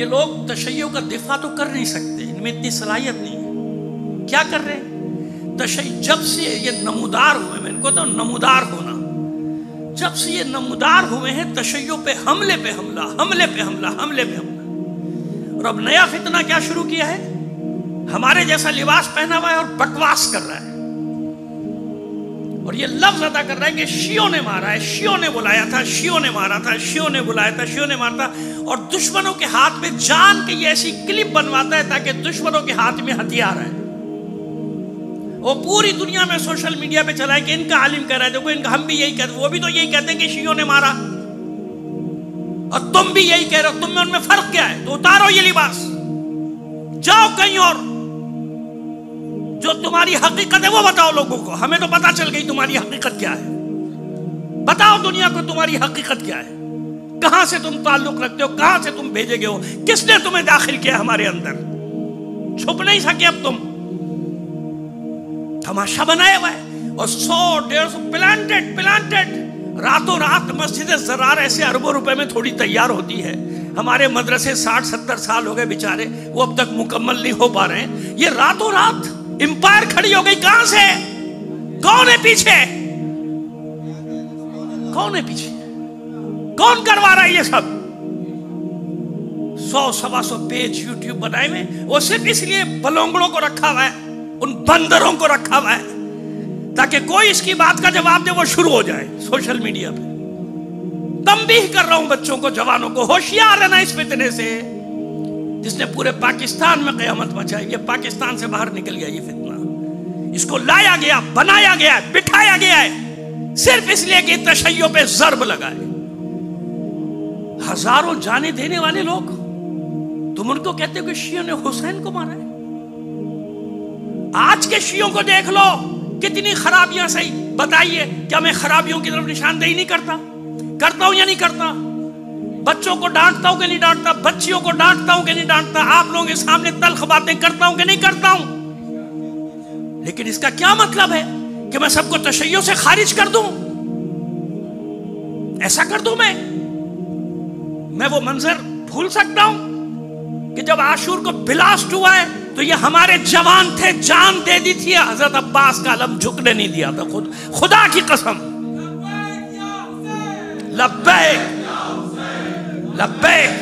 یہ لوگ تشیع کا دفاع تو کر نہیں سکتے، ان میں اتنی صلاحیت نہیں ہے. کیا کر رہے ہیں؟ تشیع جب سے یہ نمودار ہوئے، میں ان کو تو نمودار ہونا، جب سے یہ نمودار ہوئے ہیں تشیع پہ حملے پہ حملہ، حملے پہ حملہ، حملے پہ حملہ. اور اب نیا فتنہ کیا شروع کیا ہے؟ ہمارے جیسا لباس پہنا ہوا ہے اور بکواس کر رہا ہے، اور یہ لفظ ادا کر رہا ہے کہ شیعوں نے مارا ہے، شیعوں نے بلایا تھا، شیعوں نے مارا تھا، شیعوں نے بلایا تھا، شیعوں نے مارا تھا. اور دشمنوں کے ہاتھ میں جان کے یہ ایسی کلپ بنواتا ہے تاکہ دشمنوں کے ہاتھ میں ہتھیار ہے. وہ پوری دنیا میں سوشل میڈیا پہ چلا ہے کہ ان کا عالم کہہ رہا ہے، دیکھو ان کا، ہم بھی یہی کہتے ہیں، وہ بھی تو یہی کہتے ہیں کہ شیعوں نے مارا، اور تم بھی یہی کہہ رہے ہو. تم میں ان میں فرق کیا ہے؟ تو اتارو یہ لباس، جاؤ کہیں اور، جو تمہاری حقیقت ہے وہ بتاؤ لوگوں کو. ہمیں تو پتا چل گئی تمہاری حقیقت کیا ہے. بتاؤ دنیا کو تمہاری حقیقت کیا ہے، کہاں سے تم تعلق رکھتے ہو، کہاں سے تم بھیجے گئے ہو، کس نے تمہیں داخل کیا ہمارے اندر. چھپ نہیں سکے اب تم، تماشا بنایا ہوا ہے. اور 100-150 پلانٹڈ راتوں رات مسجد زرار ایسے اربوں روپے میں تھوڑی تیار ہوتی ہے. ہمارے مدرسے 60-70 سال ہو گئے بیچارے، وہ اب تک مکمل نہیں ہو پا رہے ہیں. یہ راتوں رات امپائر کھڑی ہو گئی. کہاں سے؟ کون ہے پیچھے؟ کون ہے پیچھے؟ کون کروا رہا ہے یہ سب؟ 100-125 پیج یوٹیوب بنائے ہوئے، وہ صرف اس لیے بلونگڑوں کو رکھا ہوا ہے، ان بندروں کو رکھا ہوا ہے تاکہ کوئی اس کی بات کا جواب دے، وہ شروع ہو جائے سوشل میڈیا پہ. تنبیہ کر رہا ہوں بچوں کو، جوانوں کو، ہوشیار رہنا اس فتنے سے جس نے پورے پاکستان میں قیامت مچائی. یہ پاکستان سے باہر نکل گیا یہ فتنہ، اس کو لایا گیا، بنایا گیا، بٹھایا گیا ہے صرف اس لیے کہ تشیع پہ ضرب لگائے. ہزاروں جانیں دینے والے لوگ، تم ان کو کہتے ہو کہ شیعوں نے حسین کو مارا ہے. آج کے شیعوں کو دیکھ لو کتنی خرابیاں صحیح. بتائیے کیا میں خرابیوں کی طرف نشاندہی نہیں کرتا؟ کرتا ہوں یا نہیں کرتا؟ بچوں کو ڈانٹتا ہوں کہ نہیں ڈانٹتا؟ بچیوں کو ڈانٹتا ہوں کہ نہیں ڈانٹتا؟ آپ لوگوں کے سامنے تلخ باتیں کرتا ہوں کہ نہیں کرتا ہوں؟ لیکن اس کا کیا مطلب ہے کہ میں سب کو تشیع سے خارج کر دوں؟ ایسا کر دوں میں وہ منظر بھول سکتا ہوں کہ جب عاشور کو بلاسٹ ہوا ہے تو یہ ہمارے جوان تھے، جان دے دی تھی، حضرت عباس کا علم جھکنے نہیں دیا تھا. خدا کی قسم، لبیک لبیک،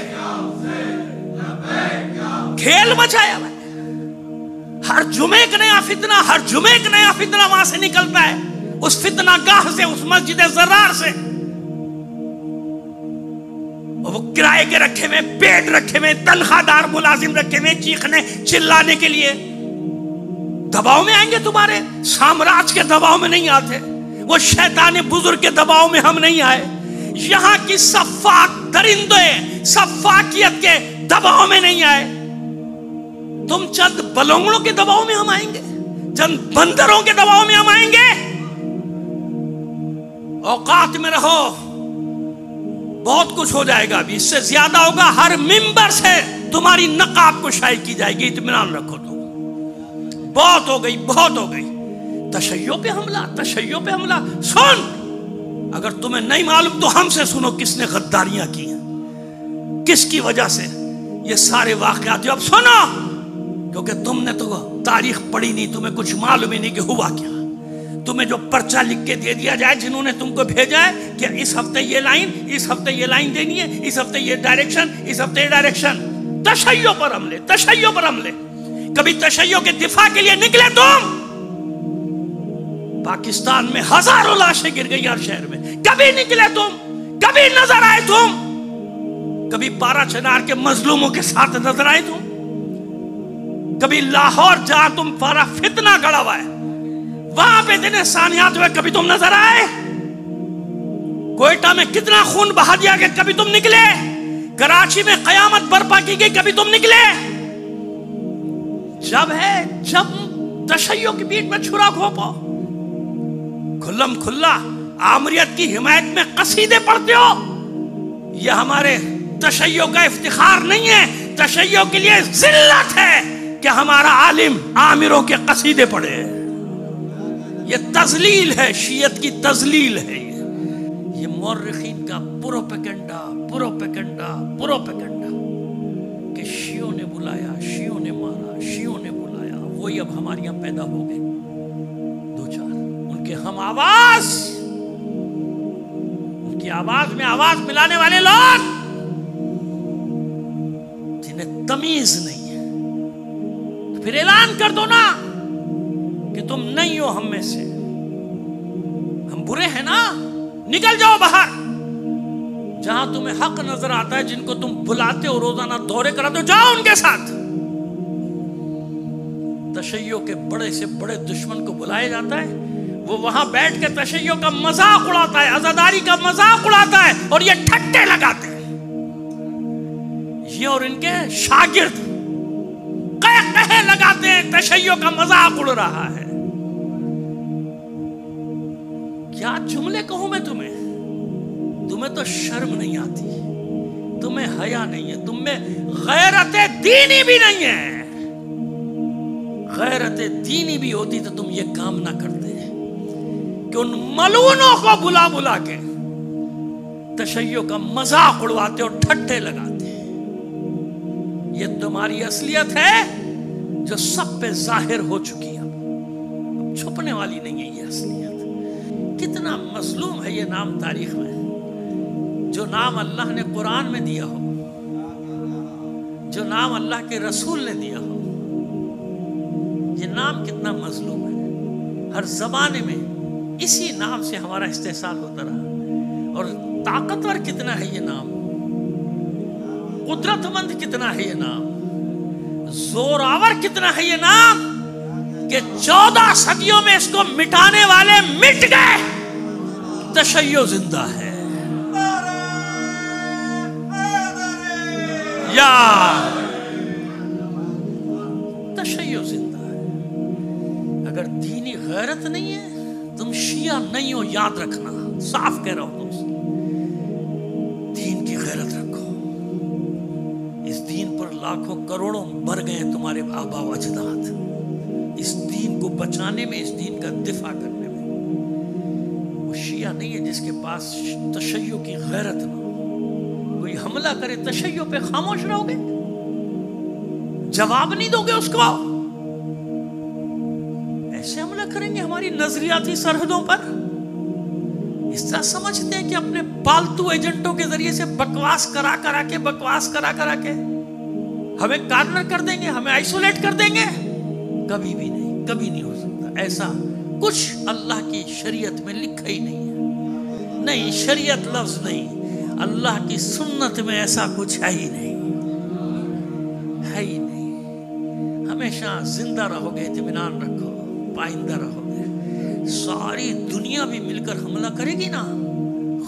کھیل مچایا ہوا ہے. ہر جمعے کا نیا فتنہ، ہر جمعے کا نیا فتنہ وہاں سے نکلتا ہے، اس فتنہ گاہ سے، اس مسجد زرار سے. وہ کرائے کے رکھے ہوئے، پیٹ رکھے ہوئے، تنخواہ دار ملازم رکھے ہوئے، چیخنے چلانے کے لیے. دباؤ میں آئیں گے، تمہارے سامراج کے دباؤ میں نہیں آتے، وہ شیطان بزرگ کے دباؤ میں ہم نہیں آئے. یہاں کی صفاک درندے صفاکیت کے دباؤ میں نہیں آئے. تم چند بلونگڑوں کے دباؤ میں ہم آئیں گے، چند بندروں کے دباؤ میں ہم آئیں گے. اوقات میں رہو، بہت کچھ ہو جائے گا، ابھی اس سے زیادہ ہوگا. ہر ممبر سے تمہاری نقاب کشائی کی جائے گی، اطمینان رکھو. تو بہت ہو گئی، بہت ہو گئی. تشیع پہ حملہ، تشیع پہ حملہ. سن، اگر تمہیں نہیں معلوم تو ہم سے سنو کس نے غداریاں کی ہیں، کس کی وجہ سے یہ سارے واقعات. جو اب سنو، کیونکہ تم نے تو تاریخ پڑھی نہیں، تمہیں کچھ معلوم ہی نہیں کہ ہوا کیا. تمہیں جو پرچہ لکھ کے دے دیا جائے، جنہوں نے تم کو بھیجا ہے کہ اس ہفتے یہ لائن، اس ہفتے یہ لائن دینی ہے، اس ہفتے یہ ڈائریکشن، اس ہفتے یہ ڈائریکشن. تشیع پر حملے، تشیع پر حملے. کبھی تشیع کے دفاع کے لیے نکلے تم؟ پاکستان میں ہزاروں لاشیں گر گئی ہر شہر میں. کبھی نکلے تم؟ کبھی نظر آئے تم؟ کبھی پارا چنار کے مظلوموں کے ساتھ نظر آئے تم؟ کبھی لاہور جہاں تم پارا فتنہ گڑا ہوا ہے وہاں پہ اتنے سانحات ہوئے، کبھی تم نظر آئے؟ کوئٹہ میں کتنا خون بہا دیا گیا، کبھی تم نکلے؟ کراچی میں قیامت برپا کی گئی، کبھی تم نکلے؟ جب تشیع کی بیٹ میں چھرا گھونپو، کھلم کھلا آمریت کی حمایت میں قصیدے پڑھتے ہو. یہ ہمارے تشیع کا افتخار نہیں ہے، تشیع کے لیے ذلت ہے کہ ہمارا عالم آمروں کے قصیدے پڑھے. یہ تذلیل ہے، شیعت کی تذلیل ہے. یہ مورخین کا پروپیگنڈا شیعوں نے بلایا، شیعوں نے مارا، شیعوں نے بلایا، وہی اب ہمارے یہاں پیدا ہو گئے دو چار ان کے ہم آواز، ان کی آواز میں آواز ملانے والے لوگ جنہیں تمیز نہیں ہے، تو پھر اعلان کر دو نا کہ تم نہیں ہو ہم میں سے، ہم برے ہیں نا، نکل جاؤ باہر۔ جہاں تمہیں حق نظر آتا ہے، جن کو تم بلاتے ہو روزانہ دورے کراتے ہو، جاؤ ان کے ساتھ۔ تشیع کے بڑے سے بڑے دشمن کو بلایا جاتا ہے، وہ وہاں بیٹھ کے تشیع کا مذاق اڑاتا ہے، عزاداری کا مذاق اڑاتا ہے، اور یہ ٹھٹے لگاتے ہیں، یہ اور ان کے شاگرد قہقہے لگاتے ہیں، تشیع کا مذاق اڑ رہا ہے۔ کیا جملے کہوں میں تمہیں تو شرم نہیں آتی، تمہیں حیا نہیں ہے، تم میں غیرت دینی بھی نہیں ہے۔ غیرت دینی بھی ہوتی تو تم یہ کام نہ کرتے کہ ان ملعونوں کو بلا بلا کے تشیع کا مذاق اڑواتے اور ٹھٹے لگاتے۔ یہ تمہاری اصلیت ہے جو سب پہ ظاہر ہو چکی ہے، اب چھپنے والی نہیں ہے یہ اصلیت۔ کتنا مظلوم ہے یہ نام تاریخ میں، جو نام اللہ نے قرآن میں دیا ہو، جو نام اللہ کے رسول نے دیا ہو، یہ نام کتنا مظلوم ہے۔ ہر زمانے میں اسی نام سے ہمارا استحصال ہوتا رہا، اور طاقتور کتنا ہے یہ نام، قدرت مند کتنا ہے یہ نام، زور آور کتنا ہے یہ نام، کہ 14 صدیوں میں اس کو مٹانے والے مٹ گئے، تشیع زندہ ہے۔ یا تشیع زندہ ہے۔ اگر دینی غیرت نہیں ہے، تم شیعہ نہیں ہو، یاد رکھنا، صاف کہہ رہا ہوں تم سے۔ دین کی غیرت رکھو، اس دین پر لاکھوں کروڑوں مر گئے تمہارے آبا و اجداد، اس دین کو بچانے میں، اس دین کا دفاع کرنے میں۔ وہ شیعہ نہیں ہے جس کے پاس تشیع کی غیرت نہ ہو۔ کوئی حملہ کرے تشیع پہ خاموش رہو گے، جواب نہیں دو گے اس کو؟ ایسے حملہ کریں گے ہماری نظریاتی سرحدوں پر؟ اس طرح سمجھتے ہیں کہ اپنے پالتو ایجنٹوں کے ذریعے سے بکواس کرا کرا کے ہمیں کارنر کر دیں گے، ہمیں آئسولیٹ کر دیں گے؟ کبھی بھی نہیں، کبھی نہیں ہو سکتا ایسا۔ کچھ اللہ کی شریعت میں لکھا ہی نہیں ہے، نہیں شریعت لفظ نہیں، اللہ کی سنت میں ایسا کچھ ہے ہی نہیں، ہے ہی نہیں۔ ہمیشہ زندہ رہو گے، اطمینان رکھو، پائندہ رہو گے۔ ساری دنیا بھی مل کر حملہ کرے گی نا،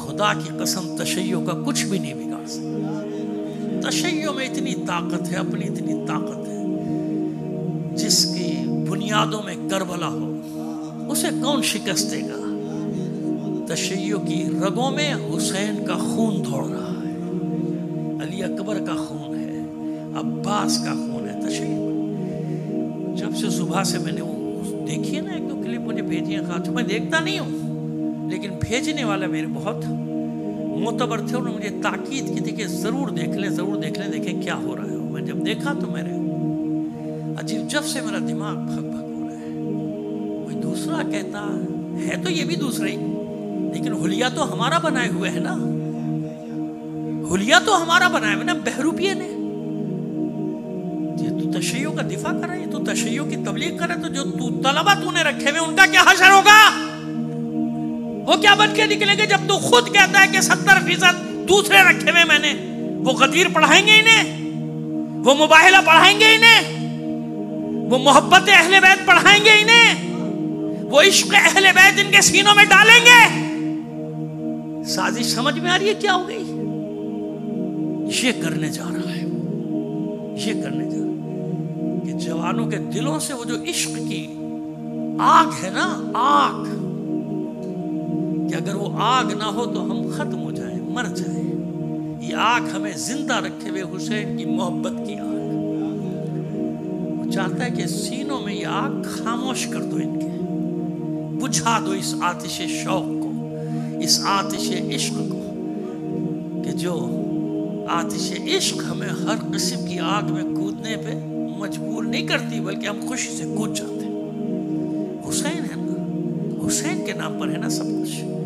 خدا کی قسم تشیع کا کچھ بھی نہیں بگاڑ سکتا۔ تشیع میں اتنی طاقت ہے، اپنی اتنی طاقت ہے، جس کی بنیادوں میں کربلا ہو، اسے کون شکست دے گا؟ تشیع کی رگوں میں حسین کا خون دوڑ رہا ہے، علی اکبر کا خون ہے، عباس کا خون ہے تشیع۔ جب سے صبح سے میں نے وہ دیکھی ہے نا، ایک دو کلپ مجھے بھیجی ہیں، خاص میں دیکھتا نہیں ہوں، لیکن بھیجنے والے میرے بہت معتبر تھے، انہوں نے مجھے تاکید کی تھی کہ ضرور دیکھ لیں، دیکھیں کیا ہو رہا ہے۔ میں جب دیکھا تو میرے عجیب، جب سے میرا دماغ بھگ بھگ ہو رہا ہے۔ کوئی دوسرا کہتا ہے تو یہ بھی دوسرا ہی، لیکن حلیہ تو ہمارا بنائے ہوئے ہے نا، حلیہ تو ہمارا بنائے ہوئے نا بہروپیے نے۔ یہ تو تشیع کا دفاع کر رہا ہے، یہ تو تشیع کی تبلیغ کر رہا ہے، تو جو طلبہ تو نے رکھے ہوئے ان کا کیا حشر ہوگا؟ وہ کیا بن کے نکلیں گے جب تو خود کہتا ہے کہ 70% دوسرے رکھے ہوئے میں نے؟ وہ غدیر پڑھائیں گے انہیں، وہ مباہلہ پڑھائیں گے انہیں، وہ محبت اہل بیت پڑھائیں گے انہیں، وہ عشق اہل بیت ان کے سینوں میں ڈالیں گے؟ سازش سمجھ میں آ رہی ہے کیا ہو گئی؟ یہ کرنے جا رہا ہے، یہ کرنے جا رہا ہے کہ جوانوں کے دلوں سے وہ جو عشق کی آگ ہے نا، آگ، کہ اگر وہ آگ نہ ہو تو ہم ختم ہو جائیں، مر جائیں۔ یہ آگ ہمیں زندہ رکھے ہوئے حسین کی محبت کی آگ، وہ چاہتا ہے کہ سینوں میں یہ آگ خاموش کر دو، ان کے بجھا دو اس آتش شوق کو، اس آتش عشق کو، کہ جو آتش عشق ہمیں ہر قسم کی آگ میں کودنے پہ مجبور نہیں کرتی، بلکہ ہم خوشی سے کود جاتے ہیں۔ حسین ہے نا، حسین کے نام پر ہے نا سب کچھ۔